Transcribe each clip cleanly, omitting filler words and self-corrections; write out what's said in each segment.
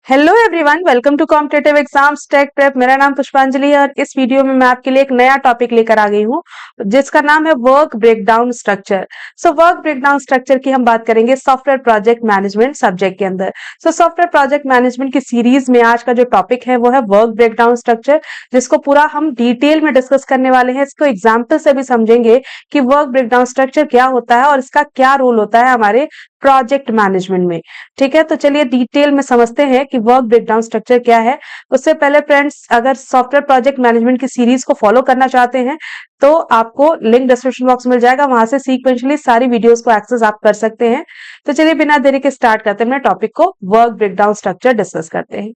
Hello everyone, welcome to competitive exams tech prep. मेरा नाम पुष्पांजलि है और इस वीडियो में मैं आपके लिए एक नया टॉपिक लेकर आ गई हूँ जिसका नाम है work breakdown structure. Work breakdown structure की हम बात करेंगे सॉफ्टवेयर प्रोजेक्ट मैनेजमेंट सब्जेक्ट के अंदर। सॉफ्टवेयर प्रोजेक्ट मैनेजमेंट की सीरीज में आज का जो टॉपिक है वो है वर्क ब्रेकडाउन स्ट्रक्चर, जिसको पूरा हम डिटेल में डिस्कस करने वाले हैं। इसको एग्जाम्पल से भी समझेंगे कि वर्क ब्रेकडाउन स्ट्रक्चर क्या होता है और इसका क्या रोल होता है हमारे प्रोजेक्ट मैनेजमेंट में। ठीक है, तो चलिए डिटेल में समझते हैं कि वर्क ब्रेकडाउन स्ट्रक्चर क्या है। उससे पहले फ्रेंड्स, अगर सॉफ्टवेयर प्रोजेक्ट मैनेजमेंट की सीरीज को फॉलो करना चाहते हैं तो आपको लिंक डिस्क्रिप्शन बॉक्स मिल जाएगा, वहां से सीक्वेंशियली सारी वीडियोस को एक्सेस आप कर सकते हैं। तो चलिए बिना देरी के स्टार्ट करते हैं, अपने टॉपिक को वर्क ब्रेकडाउन स्ट्रक्चर डिस्कस करते हैं।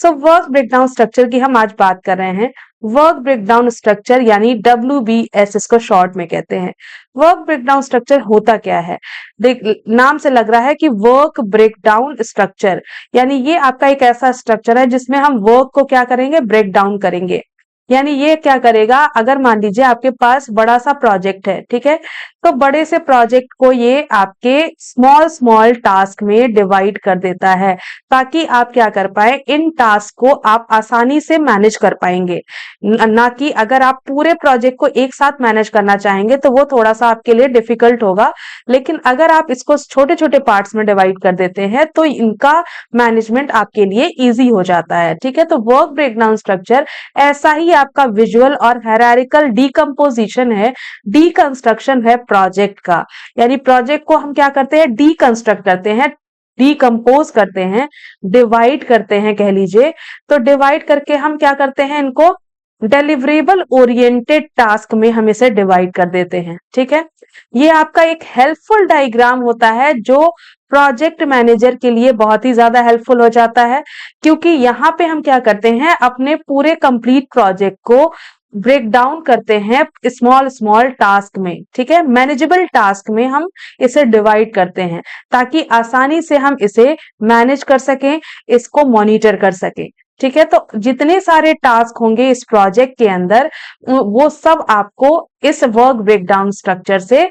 वर्क ब्रेकडाउन स्ट्रक्चर की हम आज बात कर रहे हैं। वर्क ब्रेकडाउन स्ट्रक्चर यानी WBS इसको शॉर्ट में कहते हैं। वर्क ब्रेकडाउन स्ट्रक्चर होता क्या है? देख, नाम से लग रहा है कि वर्क ब्रेकडाउन स्ट्रक्चर, यानी ये आपका एक ऐसा स्ट्रक्चर है जिसमें हम वर्क को क्या करेंगे, ब्रेक डाउन करेंगे। यानी ये क्या करेगा, अगर मान लीजिए आपके पास बड़ा सा प्रोजेक्ट है, ठीक है, तो बड़े से प्रोजेक्ट को ये आपके स्मॉल स्मॉल टास्क में डिवाइड कर देता है ताकि आप क्या कर पाए, इन टास्क को आप आसानी से मैनेज कर पाएंगे। ना कि अगर आप पूरे प्रोजेक्ट को एक साथ मैनेज करना चाहेंगे तो वो थोड़ा सा आपके लिए डिफिकल्ट होगा, लेकिन अगर आप इसको छोटे छोटे पार्ट्स में डिवाइड कर देते हैं तो इनका मैनेजमेंट आपके लिए इजी हो जाता है। ठीक है, तो वर्क ब्रेकडाउन स्ट्रक्चर ऐसा ही आपका विजुअल और हायरार्किकल डीकंपोजिशन है, डीकंस्ट्रक्शन है प्रोजेक्ट का। यानी प्रोजेक्ट को हम क्या करते हैं, डीकंस्ट्रक्ट करते हैं, डीकंपोज करते हैं, डिवाइड करते हैं कह लीजिए। तो डिवाइड करके हम क्या करते हैं, इनको डिलीवरेबल ओरिएंटेड टास्क में हम इसे डिवाइड कर देते हैं। ठीक है, ये आपका एक हेल्पफुल डायग्राम होता है जो प्रोजेक्ट मैनेजर के लिए बहुत ही ज्यादा हेल्पफुल हो जाता है, क्योंकि यहाँ पे हम क्या करते हैं, अपने पूरे कंप्लीट प्रोजेक्ट को ब्रेक डाउन करते हैं स्मॉल स्मॉल टास्क में। ठीक है, मैनेजेबल टास्क में हम इसे डिवाइड करते हैं ताकि आसानी से हम इसे मैनेज कर सकें, इसको मॉनिटर कर सकें। ठीक है, तो जितने सारे टास्क होंगे इस प्रोजेक्ट के अंदर वो सब आपको इस वर्क ब्रेकडाउन स्ट्रक्चर से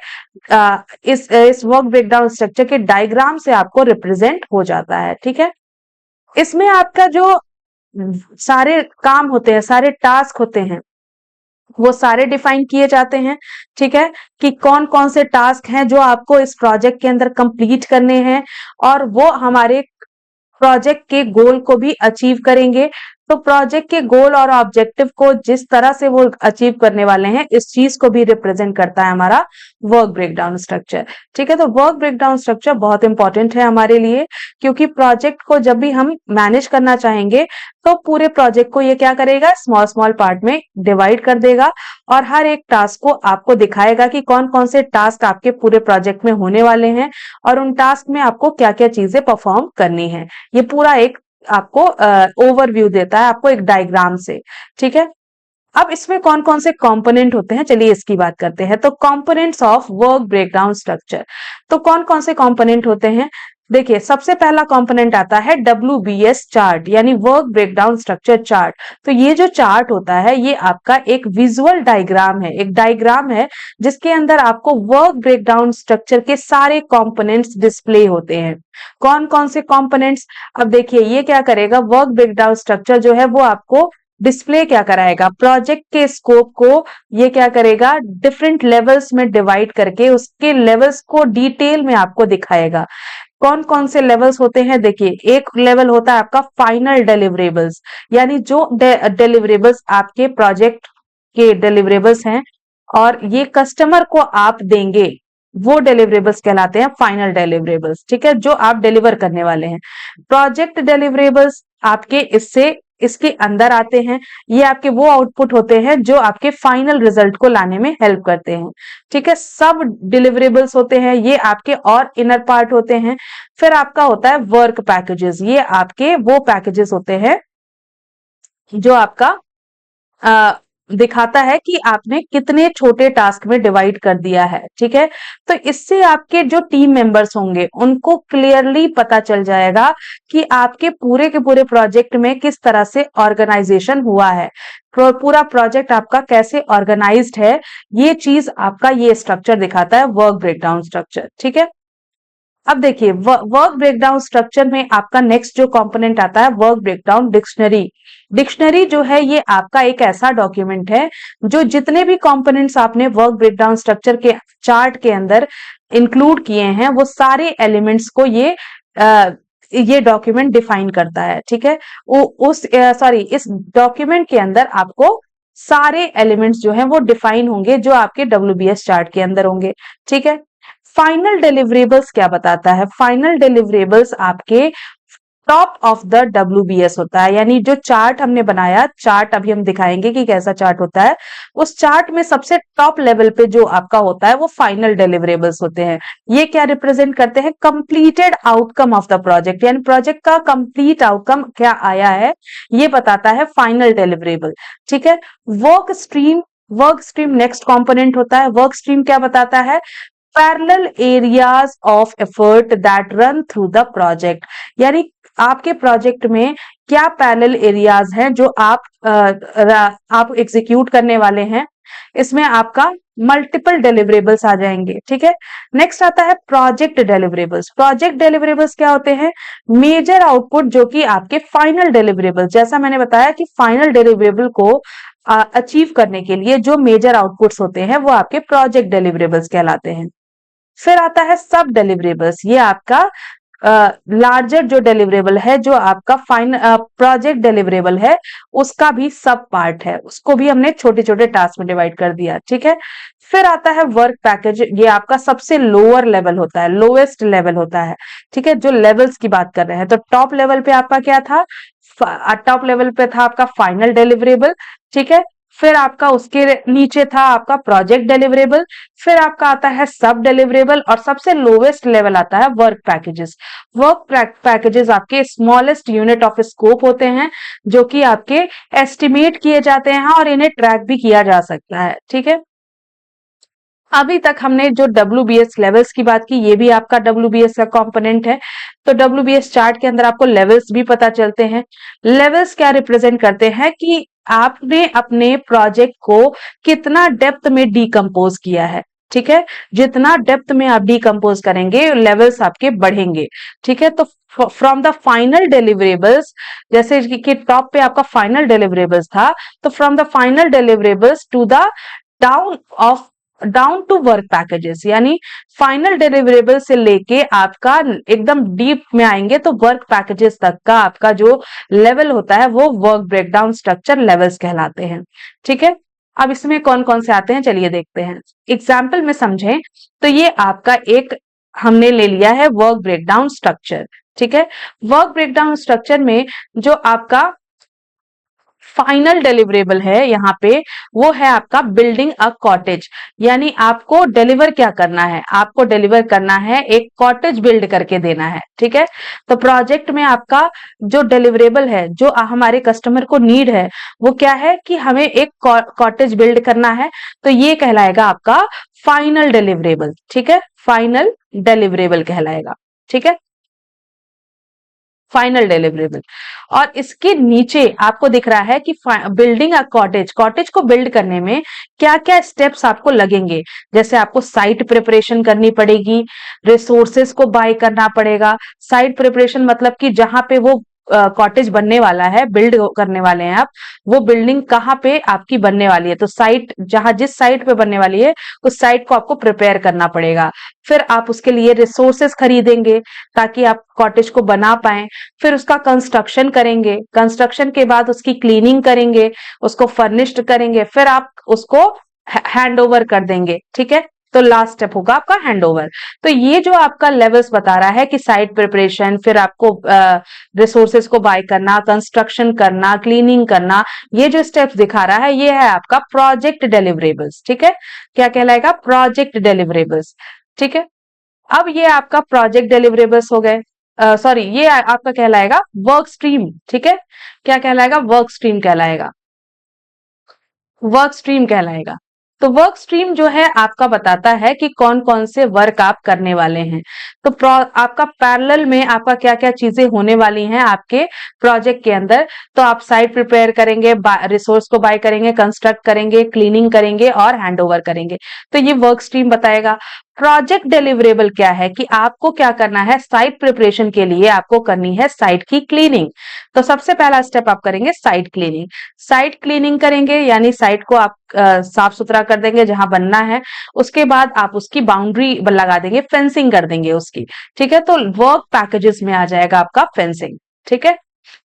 इस वर्क ब्रेकडाउन स्ट्रक्चर के डायग्राम से आपको रिप्रेजेंट हो जाता है। ठीक है, इसमें आपका जो सारे काम होते हैं, सारे टास्क होते हैं, वो सारे डिफाइन किए जाते हैं। ठीक है, कि कौन कौन से टास्क हैं जो आपको इस प्रोजेक्ट के अंदर कंप्लीट करने हैं और वो हमारे प्रोजेक्ट के गोल को भी अचीव करेंगे। तो प्रोजेक्ट के गोल और ऑब्जेक्टिव को जिस तरह से वो अचीव करने वाले हैं, इस चीज को भी रिप्रेजेंट करता है हमारा वर्क ब्रेकडाउन स्ट्रक्चर। ठीक है, तो वर्क ब्रेकडाउन स्ट्रक्चर बहुत इंपॉर्टेंट है हमारे लिए, क्योंकि प्रोजेक्ट को जब भी हम मैनेज करना चाहेंगे तो पूरे प्रोजेक्ट को ये क्या करेगा, स्मॉल स्मॉल पार्ट में डिवाइड कर देगा और हर एक टास्क को आपको दिखाएगा कि कौन कौन से टास्क आपके पूरे प्रोजेक्ट में होने वाले हैं और उन टास्क में आपको क्या क्या चीजें परफॉर्म करनी है। ये पूरा एक आपको ओवरव्यू देता है, आपको एक डायग्राम से। ठीक है, अब इसमें कौन कौन से कंपोनेंट होते हैं, चलिए इसकी बात करते हैं। तो components of work breakdown structure, तो कौन कौन से कंपोनेंट होते हैं? देखिए, सबसे पहला कंपोनेंट आता है WBS चार्ट, यानी वर्क ब्रेकडाउन स्ट्रक्चर चार्ट। तो ये जो चार्ट होता है ये आपका एक विजुअल डायग्राम है, एक डायग्राम है जिसके अंदर आपको वर्क ब्रेकडाउन स्ट्रक्चर के सारे कंपोनेंट्स डिस्प्ले होते हैं। कौन कौन से कंपोनेंट्स? अब देखिए, ये क्या करेगा, वर्क ब्रेकडाउन स्ट्रक्चर जो है वो आपको डिस्प्ले क्या कराएगा, प्रोजेक्ट के स्कोप को ये क्या करेगा, डिफरेंट लेवल्स में डिवाइड करके उसके लेवल्स को डिटेल में आपको दिखाएगा। कौन कौन से लेवल्स होते हैं? देखिए, एक लेवल होता है आपका फाइनल डिलीवरेबल्स, यानी जो डिलीवरेबल्स आपके प्रोजेक्ट के डिलीवरेबल्स हैं और ये कस्टमर को आप देंगे, वो डिलीवरेबल्स कहलाते हैं फाइनल डिलीवरेबल्स। ठीक है, जो आप डिलीवर करने वाले हैं। प्रोजेक्ट डिलीवरेबल्स आपके इसके अंदर आते हैं, ये आपके वो आउटपुट होते हैं जो आपके फाइनल रिजल्ट को लाने में हेल्प करते हैं। ठीक है, सब डिलीवरेबल्स होते हैं, ये आपके और इनर पार्ट होते हैं। फिर आपका होता है वर्क पैकेजेस, ये आपके वो पैकेजेस होते हैं जो आपका दिखाता है कि आपने कितने छोटे टास्क में डिवाइड कर दिया है। ठीक है, तो इससे आपके जो टीम मेंबर्स होंगे उनको क्लियरली पता चल जाएगा कि आपके पूरे के पूरे प्रोजेक्ट में किस तरह से ऑर्गेनाइजेशन हुआ है, पूरा प्रोजेक्ट आपका कैसे ऑर्गेनाइज्ड है। ये चीज आपका ये स्ट्रक्चर दिखाता है, वर्क ब्रेकडाउन स्ट्रक्चर। ठीक है, अब देखिए वर्क ब्रेकडाउन स्ट्रक्चर में आपका नेक्स्ट जो कंपोनेंट आता है वर्क ब्रेकडाउन डिक्शनरी। डिक्शनरी जो है ये आपका एक ऐसा डॉक्यूमेंट है जो जितने भी कंपोनेंट्स आपने वर्क ब्रेकडाउन स्ट्रक्चर के चार्ट के अंदर इंक्लूड किए हैं वो सारे एलिमेंट्स को ये डॉक्यूमेंट डिफाइन करता है। ठीक है, इस डॉक्यूमेंट के अंदर आपको सारे एलिमेंट्स जो हैं वो डिफाइन होंगे जो आपके WBS चार्ट के अंदर होंगे। ठीक है, फाइनल डिलीवरेबल्स क्या बताता है? फाइनल डिलीवरेबल्स आपके टॉप ऑफ द WBS होता है, यानी जो चार्ट हमने बनाया, चार्ट अभी हम दिखाएंगे कि कैसा चार्ट होता है, उस चार्ट में सबसे टॉप लेवल पे जो आपका होता है वो फाइनल डिलीवरेबल्स होते हैं। ये क्या रिप्रेजेंट करते हैं? Completed outcome of the project, यानी प्रोजेक्ट का कंप्लीट आउटकम क्या आया है ये बताता है फाइनल डिलीवरेबल। ठीक है, वर्क स्ट्रीम नेक्स्ट कंपोनेंट होता है। वर्क स्ट्रीम क्या बताता है? Parallel areas of effort that run through the project, यानी आपके प्रोजेक्ट में क्या पैरेलल एरियाज हैं जो आप एग्जीक्यूट करने वाले हैं। इसमें आपका मल्टीपल डिलीवरेबल्स आ जाएंगे। ठीक है, नेक्स्ट आता है प्रोजेक्ट डिलीवरेबल्स। प्रोजेक्ट डिलीवरेबल्स क्या होते हैं? मेजर आउटपुट जो कि आपके फाइनल डिलीवरेबल, जैसा मैंने बताया कि फाइनल डिलीवरेबल को अचीव करने के लिए जो मेजर आउटपुट्स होते हैं वो आपके प्रोजेक्ट डिलीवरेबल्स कहलाते हैं। फिर आता है सब डिलीवरेबल्स। ये आपका लार्जर जो डिलीवरेबल है, जो आपका प्रोजेक्ट डिलीवरेबल है, उसका भी सब पार्ट है, उसको भी हमने छोटे छोटे टास्क में डिवाइड कर दिया। ठीक है, फिर आता है वर्क पैकेज। ये आपका सबसे लोअर लेवल होता है, लोएस्ट लेवल होता है। ठीक है, जो लेवल्स की बात कर रहे हैं, तो टॉप लेवल पे आपका क्या था? टॉप लेवल पे था आपका फाइनल डिलीवरेबल। ठीक है, फिर आपका उसके नीचे था आपका प्रोजेक्ट डिलीवरेबल, फिर आपका आता है सब डिलीवरेबल, और सबसे लोवेस्ट लेवल आता है वर्क पैकेजेस। वर्क पैकेजेस आपके स्मॉलेस्ट यूनिट ऑफ स्कोप होते हैं जो कि आपके एस्टिमेट किए जाते हैं और इन्हें ट्रैक भी किया जा सकता है। ठीक है, अभी तक हमने जो WBS लेवल्स की बात की, ये भी आपका WBS का कंपोनेंट है। तो WBS चार्ट के अंदर आपको लेवल्स भी पता चलते हैं। लेवल्स क्या रिप्रेजेंट करते हैं कि आपने अपने प्रोजेक्ट को कितना डेप्थ में डिकम्पोज किया है। ठीक है, जितना डेप्थ में आप डिकम्पोज करेंगे लेवल्स आपके बढ़ेंगे। ठीक है, तो फ्रॉम द फाइनल डिलीवरेबल्स, जैसे कि टॉप पे आपका फाइनल डिलीवरेबल्स था, तो from the final deliverables to the down to work packages, यानी फाइनल डिलीवरेबल से लेके आपका एकदम डीप में आएंगे तो वर्क पैकेजेस तक का आपका जो लेवल होता है वो वर्क ब्रेकडाउन स्ट्रक्चर लेवल्स कहलाते हैं। ठीक है, अब इसमें कौन कौन से आते हैं चलिए देखते हैं, एग्जाम्पल में समझें। तो ये आपका एक हमने ले लिया है वर्क ब्रेकडाउन स्ट्रक्चर। ठीक है, वर्क ब्रेकडाउन स्ट्रक्चर में जो आपका फाइनल डिलीवरेबल है यहाँ पे वो है आपका बिल्डिंग अ कॉटेज, यानी आपको डिलीवर क्या करना है? आपको डिलीवर करना है एक कॉटेज बिल्ड करके देना है। ठीक है, तो प्रोजेक्ट में आपका जो डिलीवरेबल है, जो हमारे कस्टमर को नीड है, वो क्या है कि हमें एक कॉटेज बिल्ड करना है, तो ये कहलाएगा आपका फाइनल डिलीवरेबल। ठीक है, फाइनल डिलीवरेबल कहलाएगा। ठीक है, फाइनल डिलीवरेबल। और इसके नीचे आपको दिख रहा है कि बिल्डिंग अ कॉटेज, कॉटेज को बिल्ड करने में क्या क्या स्टेप्स आपको लगेंगे। जैसे आपको साइट प्रिपरेशन करनी पड़ेगी, रिसोर्सेस को बाय करना पड़ेगा। साइट प्रिपरेशन मतलब कि जहां पे वो कॉटेज बनने वाला है, बिल्ड करने वाले हैं आप, वो बिल्डिंग कहाँ पे आपकी बनने वाली है, तो साइट जहां जिस साइट पे बनने वाली है उस साइट को आपको प्रिपेयर करना पड़ेगा। फिर आप उसके लिए रिसोर्सेस खरीदेंगे ताकि आप कॉटेज को बना पाए। फिर उसका कंस्ट्रक्शन करेंगे, कंस्ट्रक्शन के बाद उसकी क्लीनिंग करेंगे, उसको फर्निश्ड करेंगे, फिर आप उसको हैंड ओवर कर देंगे। ठीक है, तो लास्ट स्टेप होगा आपका हैंड ओवर। तो ये जो आपका लेवल्स बता रहा है कि साइट प्रिपरेशन, फिर आपको रिसोर्सेज को बाय करना, कंस्ट्रक्शन करना, क्लीनिंग करना, ये जो स्टेप्स दिखा रहा है ये है आपका प्रोजेक्ट डिलीवरेबल्स। ठीक है, क्या कहलाएगा? Project deliverables. ठीक है, अब ये आपका प्रोजेक्ट डिलीवरेबल्स हो गए। सॉरी, ये आपका कहलाएगा वर्क स्ट्रीम। ठीक है, क्या कहलाएगा? वर्क स्ट्रीम कहलाएगा, वर्क स्ट्रीम कहलाएगा। तो वर्क स्ट्रीम जो है आपका बताता है कि कौन कौन से वर्क आप करने वाले हैं। तो आपका पैरेलल में आपका क्या क्या चीजें होने वाली हैं आपके प्रोजेक्ट के अंदर। तो आप साइट प्रिपेयर करेंगे, रिसोर्स को बाय करेंगे, कंस्ट्रक्ट करेंगे, क्लीनिंग करेंगे और हैंड ओवर करेंगे। तो ये वर्क स्ट्रीम बताएगा। प्रोजेक्ट डिलीवरेबल क्या है कि आपको क्या करना है, साइट प्रिपरेशन के लिए आपको करनी है साइट की क्लीनिंग। तो सबसे पहला स्टेप आप करेंगे साइट क्लीनिंग। साइट क्लीनिंग करेंगे यानी साइट को आप साफ सुथरा कर देंगे जहां बनना है। उसके बाद आप उसकी बाउंड्री लगा देंगे, फेंसिंग कर देंगे उसकी। ठीक है, तो वर्क पैकेजेस में आ जाएगा आपका फेंसिंग। ठीक है,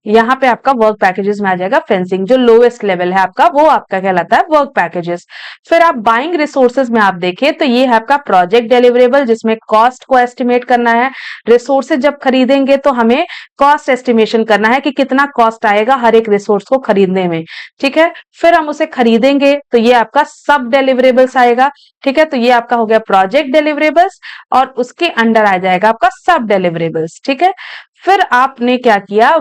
यहाँ पे आपका वर्क पैकेजेस में आ जाएगा फेंसिंग। जो लोएस्ट लेवल है आपका, वो आपका कहलाता है वर्क पैकेजेस। फिर आप बाइंग रिसोर्सेज में आप देखें तो ये है आपका प्रोजेक्ट डिलीवरेबल, जिसमें कॉस्ट को एस्टिमेट करना है। रिसोर्सेज जब खरीदेंगे तो हमें कॉस्ट एस्टिमेशन करना है कि कितना कॉस्ट आएगा हर एक रिसोर्स को खरीदने में। ठीक है, फिर हम उसे खरीदेंगे तो ये आपका सब डिलीवरेबल्स आएगा। ठीक है, तो ये आपका हो गया प्रोजेक्ट डिलीवरेबल्स और उसके अंडर आ जाएगा आपका सब डिलीवरेबल्स। ठीक है, फिर आपने क्या किया,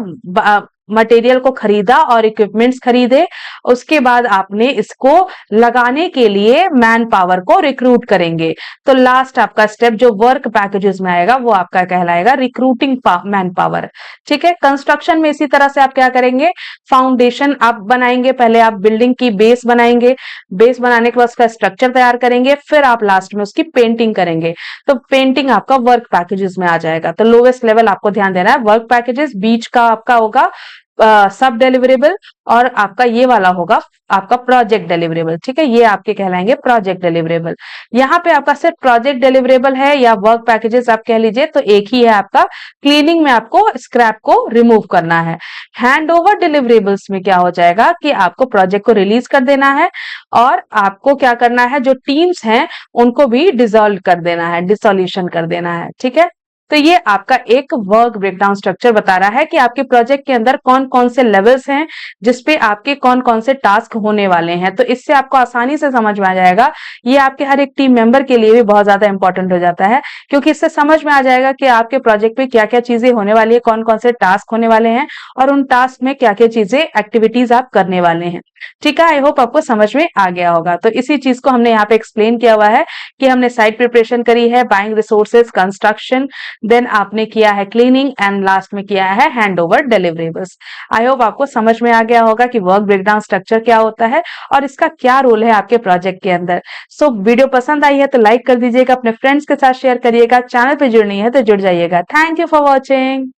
मटेरियल को खरीदा और इक्विपमेंट्स खरीदे। उसके बाद आपने इसको लगाने के लिए मैन पावर को रिक्रूट करेंगे। तो लास्ट आपका स्टेप जो वर्क पैकेजेस में आएगा वो आपका कहलाएगा रिक्रूटिंग मैन पावर। ठीक है, कंस्ट्रक्शन में इसी तरह से आप क्या करेंगे, फाउंडेशन आप बनाएंगे, पहले आप बिल्डिंग की बेस बनाएंगे। बेस बनाने के बाद उसका स्ट्रक्चर तैयार करेंगे, फिर आप लास्ट में उसकी पेंटिंग करेंगे। तो पेंटिंग आपका वर्क पैकेजेस में आ जाएगा। तो लोवेस्ट लेवल आपको ध्यान देना है वर्क पैकेजेस, बीच का आपका होगा सब डिलीवरेबल और आपका ये वाला होगा आपका प्रोजेक्ट डिलीवरेबल। ठीक है, ये आपके कहलाएंगे प्रोजेक्ट डिलीवरेबल। यहाँ पे आपका सिर्फ प्रोजेक्ट डिलीवरेबल है या वर्क पैकेजेस आप कह लीजिए तो एक ही है आपका। क्लीनिंग में आपको स्क्रैप को रिमूव करना है। हैंड ओवर डिलीवरेबल्स में क्या हो जाएगा कि आपको प्रोजेक्ट को रिलीज कर देना है और आपको क्या करना है, जो टीम्स हैं उनको भी डिसॉल्व कर देना है, डिसोल्यूशन कर देना है। ठीक है, तो ये आपका एक वर्क ब्रेकडाउन स्ट्रक्चर बता रहा है कि आपके प्रोजेक्ट के अंदर कौन कौन से लेवल्स हैं जिसपे आपके कौन कौन से टास्क होने वाले हैं। तो इससे आपको आसानी से समझ में आ जाएगा। ये आपके हर एक टीम मेंबर के लिए भी बहुत ज्यादा इंपॉर्टेंट हो जाता है, क्योंकि इससे समझ में आ जाएगा कि आपके प्रोजेक्ट पे क्या क्या चीजें होने वाली है, कौन कौन से टास्क होने वाले हैं और उन टास्क में क्या क्या चीजें एक्टिविटीज आप करने वाले हैं। ठीक है, आई होप आपको समझ में आ गया होगा। तो इसी चीज को हमने यहाँ पे एक्सप्लेन किया हुआ है कि हमने साइट प्रिपरेशन करी है, बाइंग रिसोर्सेज, कंस्ट्रक्शन, देन आपने किया है क्लीनिंग एंड लास्ट में किया है hand over deliverables. I hope आपको समझ में आ गया होगा कि वर्क ब्रेकडाउन स्ट्रक्चर क्या होता है और इसका क्या रोल है आपके प्रोजेक्ट के अंदर। सो वीडियो पसंद आई है तो लाइक कर दीजिएगा, अपने फ्रेंड्स के साथ शेयर करिएगा, चैनल पे जुड़ नहीं है तो जुड़ जाइएगा। Thank you for watching.